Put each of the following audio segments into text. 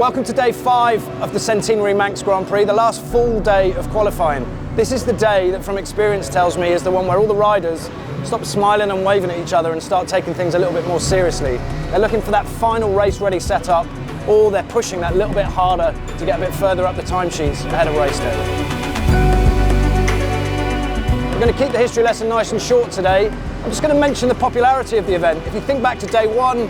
Welcome to day 5 of the Centenary Manx Grand Prix, the last full day of qualifying. This is the day that from experience tells me is the one where all the riders stop smiling and waving at each other and start taking things a little bit more seriously. They're looking for that final race ready setup, or they're pushing that little bit harder to get a bit further up the timesheets ahead of race day. We're going to keep the history lesson nice and short today. I'm just going to mention the popularity of the event. If you think back to day 1,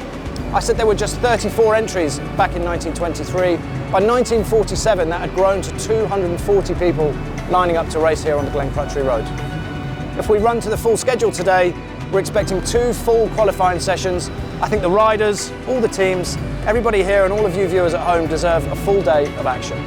I said there were just 34 entries back in 1923. By 1947, that had grown to 240 people lining up to race here on the Glen Crutchley Road. If we run to the full schedule today, we're expecting 2 full qualifying sessions. I think the riders, all the teams, everybody here and all of you viewers at home deserve a full day of action.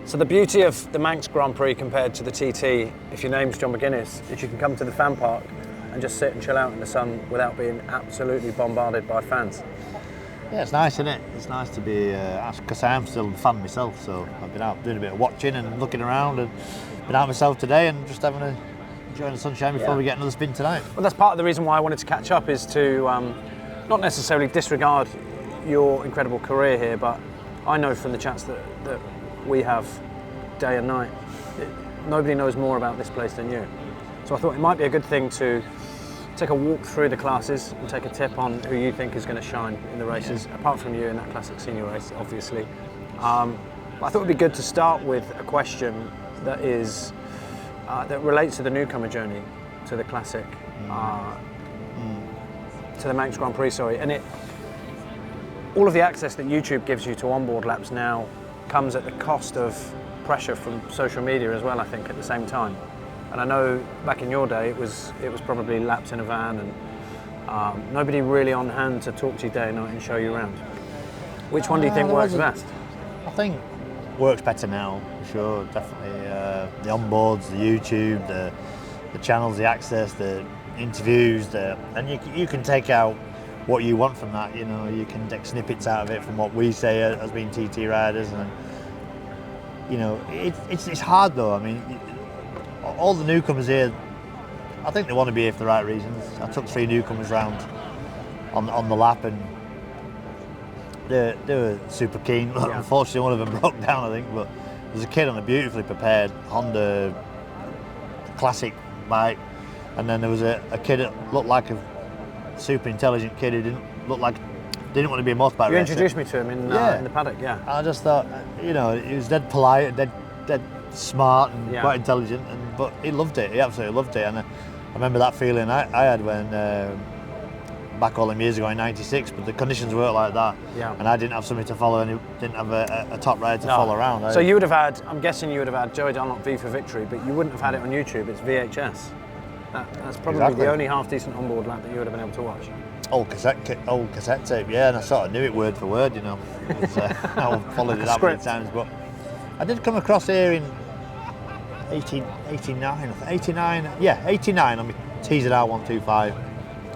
So the beauty of the Manx Grand Prix compared to the TT, if your name's John McGuinness, is you can come to the fan park and just sit and chill out in the sun without being absolutely bombarded by fans. Yeah, it's nice, isn't it? It's nice to be, because I am still a fan myself, so I've been out doing a bit of watching and looking around, and been out myself today and just enjoying the sunshine before we get another spin tonight. Well, that's part of the reason why I wanted to catch up, is to not necessarily disregard your incredible career here, but I know from the chats that we have day and night, nobody knows more about this place than you. So I thought it might be a good thing to take a walk through the classes and take a tip on who you think is going to shine in the races, apart from you in that classic senior race, obviously. But I thought it would be good to start with a question that is that relates to the newcomer journey to the classic, to the Manx Grand Prix, sorry. And all of the access that YouTube gives you to onboard laps now comes at the cost of pressure from social media as well, I think, at the same time. And I know back in your day it was probably laps in a van Nobody really on hand to talk to you day and night and show you around. Which one do you think works best? I think works better now, for sure, definitely. The onboards, the YouTube, the channels, the access, the interviews, and you can take out what you want from that. You know, you can take snippets out of it from what we say as being TT riders, and you know, it's hard though. I mean, all the newcomers here, I think they want to be here for the right reasons. I took 3 newcomers round on the lap, and they were super keen. Yeah. Unfortunately, one of them broke down, I think, but there was a kid on a beautifully prepared Honda classic bike, and then there was a kid that looked like a super intelligent kid who didn't want to be a motorbike racer. You introduced me to him in the paddock, yeah. I just thought, you know, he was dead polite, dead smart and quite intelligent, but he loved it. He absolutely loved it, and I remember that feeling I had when back all them years ago in '96. But the conditions weren't like that, and I didn't have somebody to follow, and didn't have a top rider to follow around. So you would have had, I'm guessing you would have had Joey Dunlop V for Victory, but you wouldn't have had it on YouTube. It's VHS. That's probably the only half decent onboard lap that you would have been able to watch. Old cassette tape, yeah, and I sort of knew it word for word, you know. I followed it that many times, but I did come across here in 89 on my TZR125,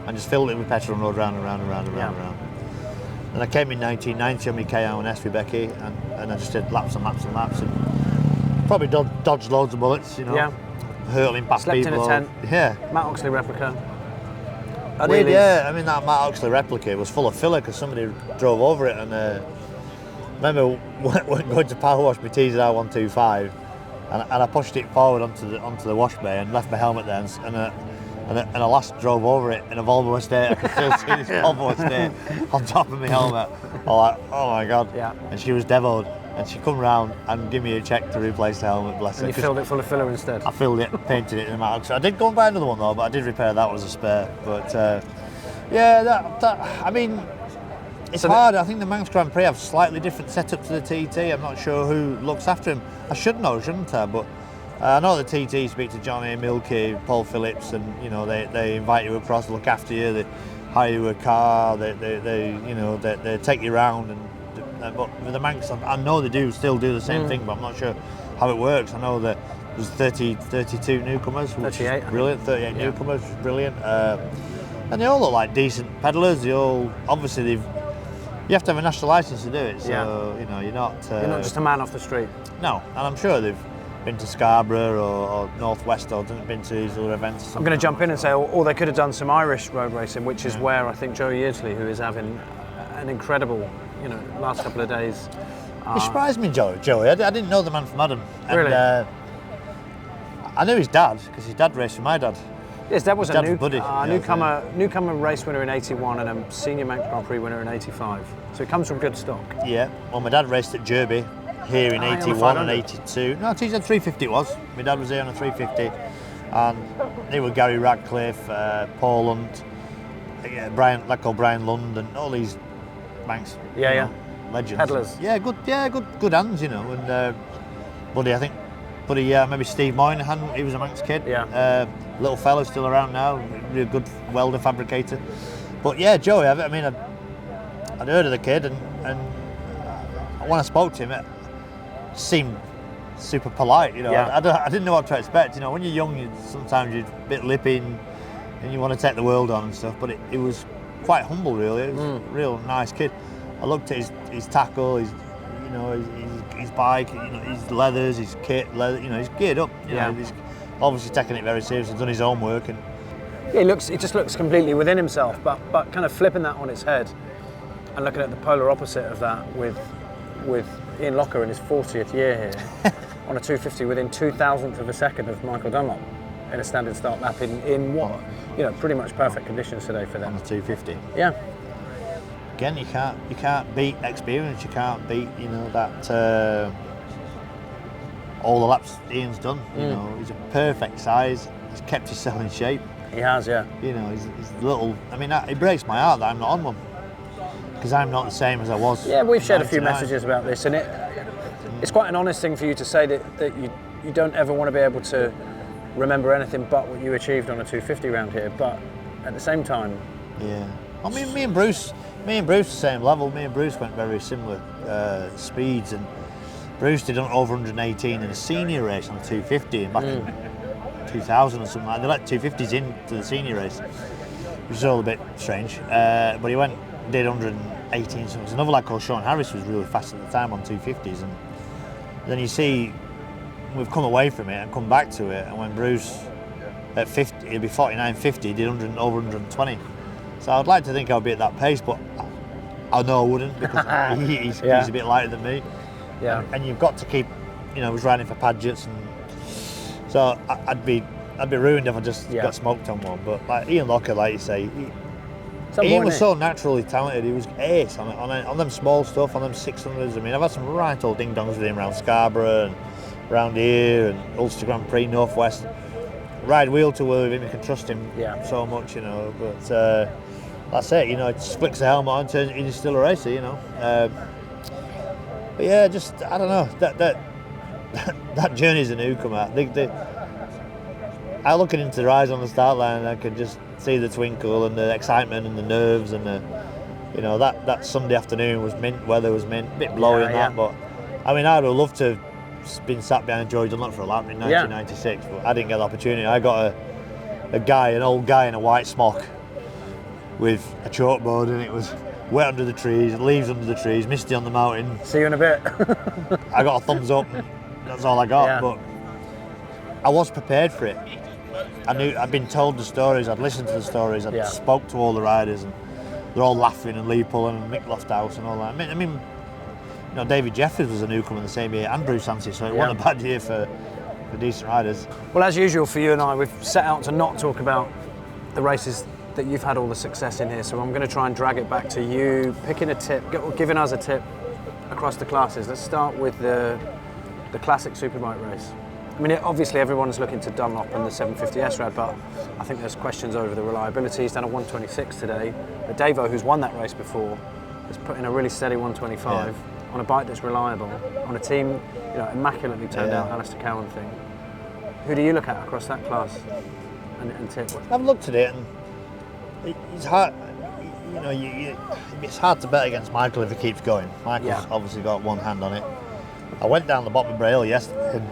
and just filled it with petrol and rode round and round and round and round and round. And I came in 1990 on my KR1S with Becky, and I just did laps and laps and laps, and probably dodged loads of bullets, you know. Yeah. Hurtling past Slept people. Slept in a tent. Yeah. Matt Oxley replica. I did, yeah. I mean, that Matt Oxley replica was full of filler because somebody drove over it, and I remember going to power wash my TZR125, and I pushed it forward onto the wash bay and left my helmet there, and a lass drove over it in a Volvo estate. I could still see this Volvo estate on top of my helmet. I'm like, oh my God. Yeah. And she was devoed. And she come round and give me a check to replace the helmet, bless her. And you filled it full of filler instead? I filled it, painted it in the Manx. I did go and buy another one though, but I did repair that one as a spare. But yeah, I mean, it's hard. I think the Manx Grand Prix have slightly different setup to the TT. I'm not sure who looks after him. I should know, shouldn't I? But I know the TT speak to Johnny, Milky, Paul Phillips, and you know they invite you across, look after you, they hire you a car, they take you around. And but with the Manx, I know they still do the same thing, but I'm not sure how it works. I know that there's 32 newcomers, which 38, is brilliant. 38 newcomers, which is brilliant. And they all look like decent pedallers. They all, obviously, you have to have a national licence to do it. So you know, you're not just a man off the street. No, and I'm sure they've been to Scarborough or Northwest, or been to these other events. I'm going to jump in and say, or they could have done some Irish road racing, which is where I think Joey Yeardsley, who is having an incredible, last couple of days. He surprised me, Joey. I didn't know the man from Adam. Really? And, I knew his dad, because his dad raced for my dad. Yes, that was a newcomer race winner in 81 and a senior Manx Grand Prix winner in 85. So it comes from good stock. Yeah. Well, my dad raced at Derby here in 81 and 82. No, he's a 350 it was. My dad was here on a 350. And they were Gary Radcliffe, Paul Hunt, Brian Lund, and all these Manx legends. Peddlers. Good hands, And Buddy, maybe Steve Moynihan, he was a Manx kid. Yeah. Little fellow still around now, really good welder fabricator. But yeah, Joey, I'd heard of the kid, and when I spoke to him, it seemed super polite. I didn't know what to expect. When you're young, sometimes you're a bit lippy and you want to take the world on and stuff. But it was quite humble, really. He was a real nice kid. I looked at his tackle, his bike, his leathers, his kit, he's geared up. He's obviously taking it very seriously, done his own work, and he just looks completely within himself. But kind of flipping that on its head and looking at the polar opposite of that with Ian Locker in his 40th year here on a 250 within 2,000th of a second of Michael Dunlop in a standard start lap in what pretty much perfect conditions today for them. On the 250. Yeah. Again, you can't beat experience. You can't beat that all the laps Ian's done. He's a perfect size. He's kept himself in shape. He has, yeah. He's little. I mean, it breaks my heart that I'm not on one, because I'm not the same as I was. Yeah, we've shared a few messages about this, and it's quite an honest thing for you to say that you don't ever want to be able to remember anything but what you achieved on a 250 round here. But at the same time, Yeah. I mean, me and Bruce the same level. Me and Bruce went very similar speeds, and Bruce did over 118 in a senior race on a 250 back in 2000 or something like that. They let 250s into the senior race, which is all a bit strange. But he did 118 something. Another lad called Sean Harris was really fast at the time on 250s, and then you see we've come away from it and come back to it, and when Bruce at 50, it'd be 49.50, he did over 120. So I'd like to think I'd be at that pace, but I know I wouldn't, because he's a bit lighter than me. Yeah. And you've got to keep, he was riding for Padgetts, and so I'd be ruined if I just got smoked on one. But like Ian Locker, like you say, Ian was so naturally talented. He was ace on them small stuff, on them 600s. I mean, I've had some right old ding dongs with him around Scarborough and around here and Ulster Grand Prix Northwest. Ride wheel to wheel with him, you can trust him so much, But that's it, he just flicks the helmet on, turns, he's still a racer, But yeah, just I don't know that journey as a newcomer. I looking into their eyes on the start line, and I could just see the twinkle and the excitement and the nerves, and that Sunday afternoon was mint, weather was mint, a bit blowy and that. But I mean, I'd have loved to have been sat behind George Dunlop for a lap in 1996, but I didn't get the opportunity. I got an old guy in a white smock with a chalkboard, and it was wet under the trees, leaves under the trees, misty on the mountain. See you in a bit. I got a thumbs up, and that's all I got. But I was prepared for it. I knew, I'd been told the stories, I'd listened to the stories, I'd spoke to all the riders, and they're all laughing, and Lee Pullen and Mick Lofthouse and all that. I mean, David Jeffries was a newcomer in the same year, and Bruce Anstey, so it wasn't a bad year for decent riders. Well, as usual for you and I, we've set out to not talk about the races that you've had all the success in here, so I'm going to try and drag it back to you, picking a tip, giving us a tip across the classes. Let's start with the classic superbike race. I mean, obviously everyone's looking to Dunlop and the 750 SRAD, but I think there's questions over the reliability. He's done a 126 today. But Davo, who's won that race before, has put in a really steady 125 on a bike that's reliable, on a team, immaculately turned out Alistair Cowan thing. Who do you look at across that class and tip? I've looked at it, and it's hard. It's hard to bet against Michael if he keeps going. Michael's obviously got one hand on it. I went down the bottom of Braille yesterday, and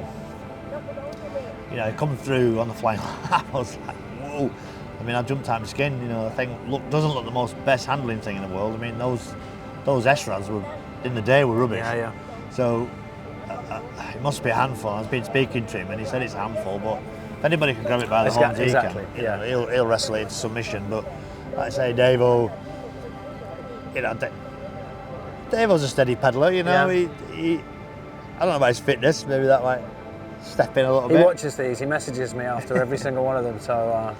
he come through on the flying lap. I was like, whoa! I mean, I jumped out of my skin. The thing doesn't look the best handling thing in the world. I mean, those SRADs were in the day were rubbish. Yeah. So it must be a handful. I've been speaking to him, and he said it's a handful, but if anybody can grab it by the horns, he can. He'll wrestle it into submission. But like I say, Davo, Davo's a steady peddler. He I don't know about his fitness. Maybe that might step in a little bit. He watches these. He messages me after every single one of them. So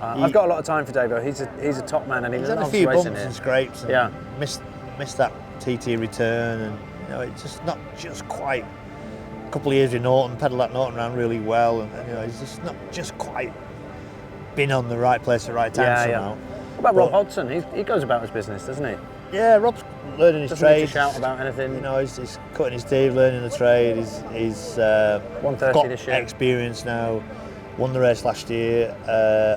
I've got a lot of time for Davo. He's a top man, and he's had a few bumps and scrapes. And missed that TT return, and it's just not just quite. A couple of years with Norton, pedalled that Norton round really well, and he's just not just quite been on the right place at the right time somehow. What about Rob Hodgson? He goes about his business, doesn't he? Yeah, Rob's learning his trade. Doesn't shout about anything. He's cutting his teeth, learning the trade. He's 130 got this year. Experience now. Won the race last year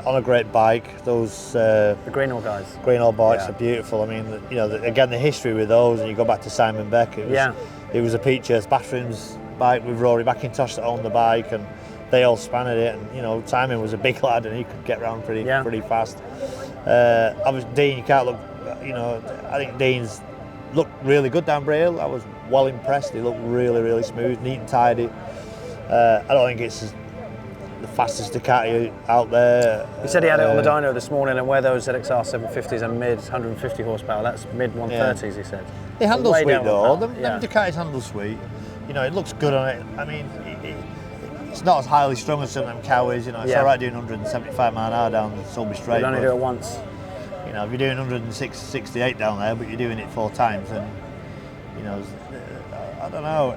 on a great bike. Those the Greenall guys. Greenall bikes are beautiful. I mean, again, the history with those, and you go back to Simon Beck. It was a Peachurst Bathrooms bike with Rory McIntosh that owned the bike, and they all spanned it. And Simon was a big lad, and he could get around pretty fast. Obviously, Dean, you can't look. I think Dean's looked really good down Braille. I was well impressed. He looked really, really smooth, neat and tidy. I don't think it's the fastest Ducati out there. He said he had it on the dyno this morning, and where those ZXR 750s are mid 150 horsepower, that's mid 130s. He said. They handle sweet though. Them Ducatis handle sweet. It looks good on it. I mean, it's not as highly strung as some of them Cowies. It's all right doing 175 mile/hour down Sulby Straight. You only do it once. If you're doing 168 down there, but you're doing it 4 times, then I don't know.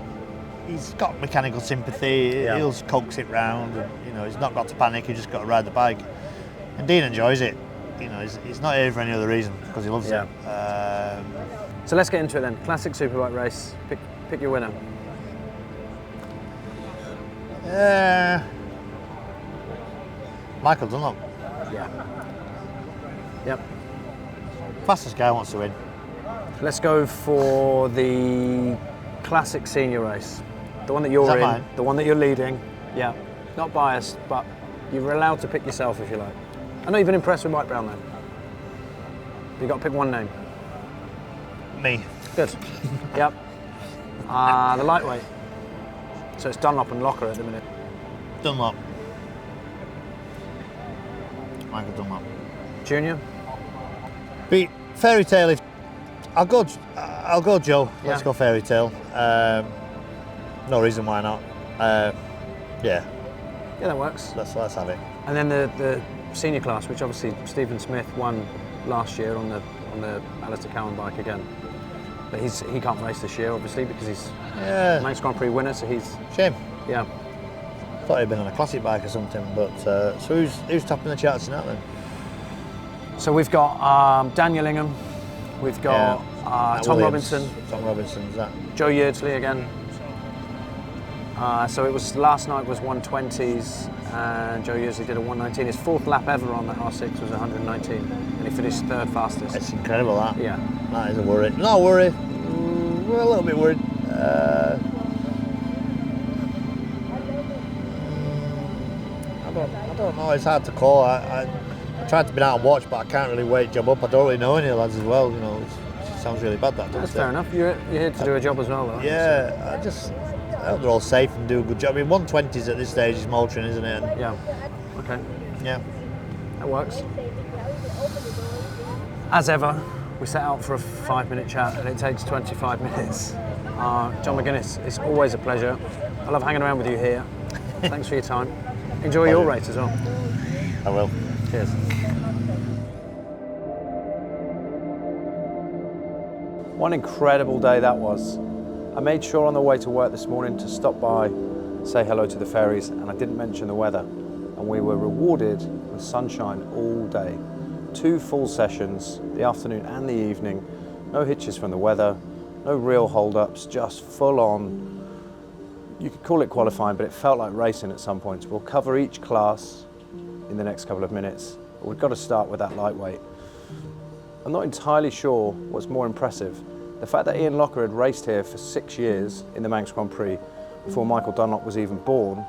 He's got mechanical sympathy. He'll coax it round, and he's not got to panic. He's just got to ride the bike. And Dean enjoys it. He's not here for any other reason, because he loves it. So let's get into it then. Classic superbike race. Pick your winner. Michael Dunlop. Yep. Fastest guy wants to win. Let's go for the classic senior race. The one that you're in, mine? the one that you're leading. Yeah, not biased, but you're allowed to pick yourself if you like. I know you've been impressed with Mike Brown though. You've got to pick one name. Me. Good. Yep. The lightweight. So it's Dunlop and Locker at the minute. Dunlop. Michael Dunlop. Junior? Beat Fairy Tale. I'll go Joe. Yeah. Let's go Fairy Tale. No reason why not. Yeah. Yeah, that works. Let's have it. And then the senior class, which obviously Stephen Smith won last year on the Alistair Cowan bike again. But he can't race this year, obviously, because he's Manx Grand Prix winner, so he's... Shame. Yeah. Thought he'd been on a classic bike or something, but so who's topping the charts in that then? So we've got Daniel Ingham, we've got Tom Williams. Robinson. Tom Robinson's that. Joe Yeardsley again. So it was last night was 120s, and Joe Yeardsley did a 119. His fourth lap ever on that R6 was 119, and he finished third fastest. It's incredible that. Yeah. That is a worry. Not a worry. We're a little bit worried. I don't know. It's hard to call. I tried to be out and watch, but I can't really wait job up. I don't really know any lads as well. You know, it sounds really bad. That's fair enough. You're here to do a job as well, though. Yeah. I hope they're all safe and do a good job. I mean, 120s at this stage is motoring, isn't it? And yeah. Okay. Yeah. That works. As ever, we set out for a 5-minute chat and it takes 25 minutes. John McGuinness, it's always a pleasure. I love hanging around with you here. Thanks for your time. Enjoy your race as well. I will. Cheers. One incredible day that was. I made sure on the way to work this morning to stop by, say hello to the fairies, and I didn't mention the weather. And we were rewarded with sunshine all day. 2 full sessions, the afternoon and the evening. No hitches from the weather, no real hold-ups, just full on. You could call it qualifying, but it felt like racing at some points. We'll cover each class in the next couple of minutes, but we've got to start with that lightweight. I'm not entirely sure what's more impressive. The fact that Ian Locker had raced here for 6 years in the Manx Grand Prix before Michael Dunlop was even born,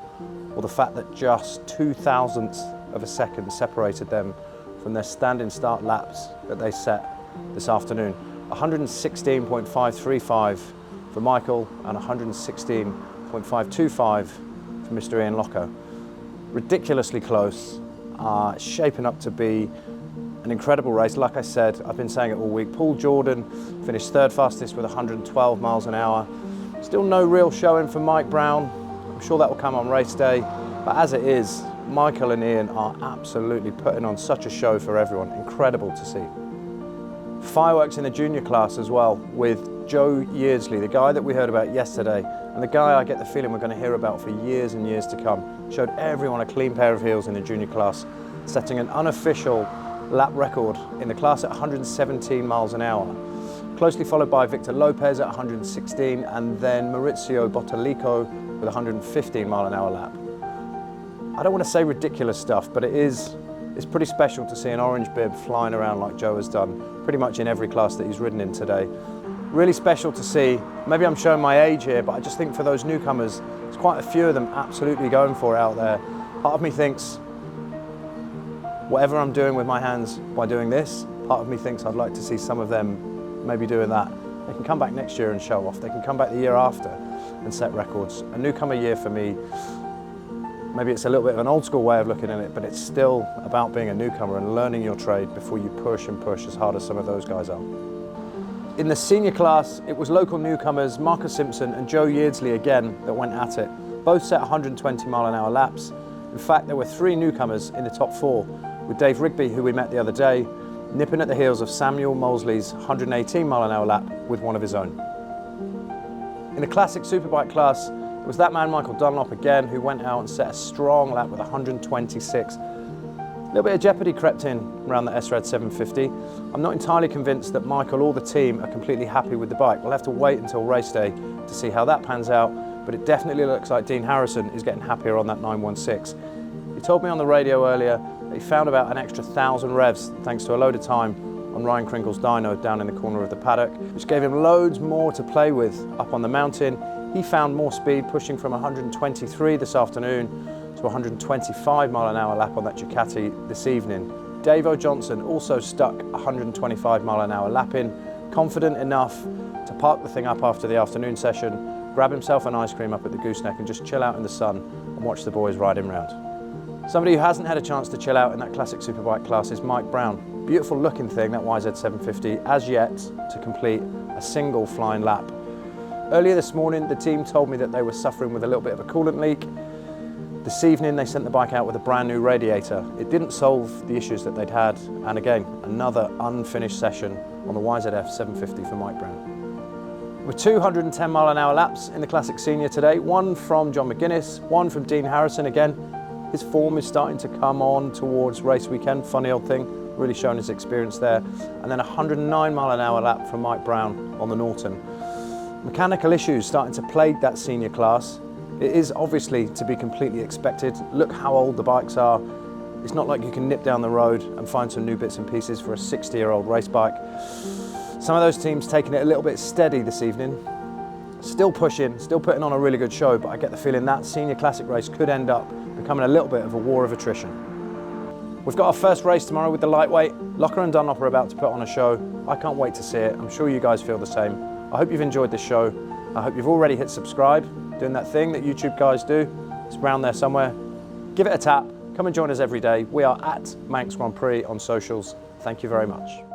or the fact that just 0.02 of a second separated them from their standing start laps that they set this afternoon. 116.535 for Michael and 116.525 for Mr. Ian Locker. Ridiculously close, shaping up to be an incredible race. Like I said, I've been saying it all week. Paul Jordan finished third fastest with 112 miles an hour. Still no real showing for Mike Brown. I'm sure that will come on race day. But as it is, Michael and Ian are absolutely putting on such a show for everyone. Incredible to see. Fireworks in the junior class as well with Joe Yeardsley, the guy that we heard about yesterday, and the guy I get the feeling we're going to hear about for years and years to come. Showed everyone a clean pair of heels in the junior class, setting an unofficial lap record in the class at 117 miles an hour. Closely followed by Victor Lopez at 116 and then Maurizio Bottalico with a 115 mile an hour lap. I don't want to say ridiculous stuff, but it's pretty special to see an orange bib flying around like Joe has done pretty much in every class that he's ridden in today. Really special to see. Maybe I'm showing my age here, but I just think for those newcomers, there's quite a few of them absolutely going for it out there. Part of me thinks, whatever I'm doing with my hands by doing this, part of me thinks I'd like to see some of them maybe doing that. They can come back next year and show off. They can come back the year after and set records. A newcomer year for me, maybe it's a little bit of an old school way of looking at it, but it's still about being a newcomer and learning your trade before you push and push as hard as some of those guys are. In the senior class, it was local newcomers Marcus Simpson and Joe Yeardsley again that went at it. Both set 120 mile an hour laps. In fact, there were 3 newcomers in the top 4, with Dave Rigby, who we met the other day, nipping at the heels of Samuel Molesley's 118 mile an hour lap with one of his own. In the classic superbike class, it was that man Michael Dunlop again who went out and set a strong lap with 126. A little bit of jeopardy crept in around the SRAD 750. I'm not entirely convinced that Michael or the team are completely happy with the bike. We'll have to wait until race day to see how that pans out, but it definitely looks like Dean Harrison is getting happier on that 916. He told me on the radio earlier that he found about an extra 1,000 revs thanks to a load of time on on Ryan Crinkle's dyno down in the corner of the paddock, which gave him loads more to play with up on the mountain. He found more speed, pushing from 123 this afternoon to 125 mile an hour lap on that Ducati this evening. Davo Johnson also stuck 125 mile an hour lap in, confident enough to park the thing up after the afternoon session, grab himself an ice cream up at the Gooseneck and just chill out in the sun and watch the boys ride him round. Somebody who hasn't had a chance to chill out in that classic superbike class is Mike Brown. Beautiful looking thing, that YZ750, as yet to complete a single flying lap. Earlier this morning, the team told me that they were suffering with a little bit of a coolant leak. This evening, they sent the bike out with a brand new radiator. It didn't solve the issues that they'd had, and again, another unfinished session on the YZF 750 for Mike Brown. With 210 mile an hour laps in the Classic Senior today, one from John McGuinness, one from Dean Harrison again. His form is starting to come on towards race weekend, funny old thing, really showing his experience there. And then 109 mile an hour lap from Mike Brown on the Norton. Mechanical issues starting to plague that senior class. It is obviously to be completely expected. Look how old the bikes are. It's not like you can nip down the road and find some new bits and pieces for a 60-year-old race bike. Some of those teams taking it a little bit steady this evening. Still pushing, still putting on a really good show, but I get the feeling that senior classic race could end up becoming a little bit of a war of attrition. We've got our first race tomorrow with the lightweight. Locker and Dunlop are about to put on a show. I can't wait to see it. I'm sure you guys feel the same. I hope you've enjoyed this show. I hope you've already hit subscribe, doing that thing that YouTube guys do. It's around there somewhere. Give it a tap. Come and join us every day. We are at Manx Grand Prix on socials. Thank you very much.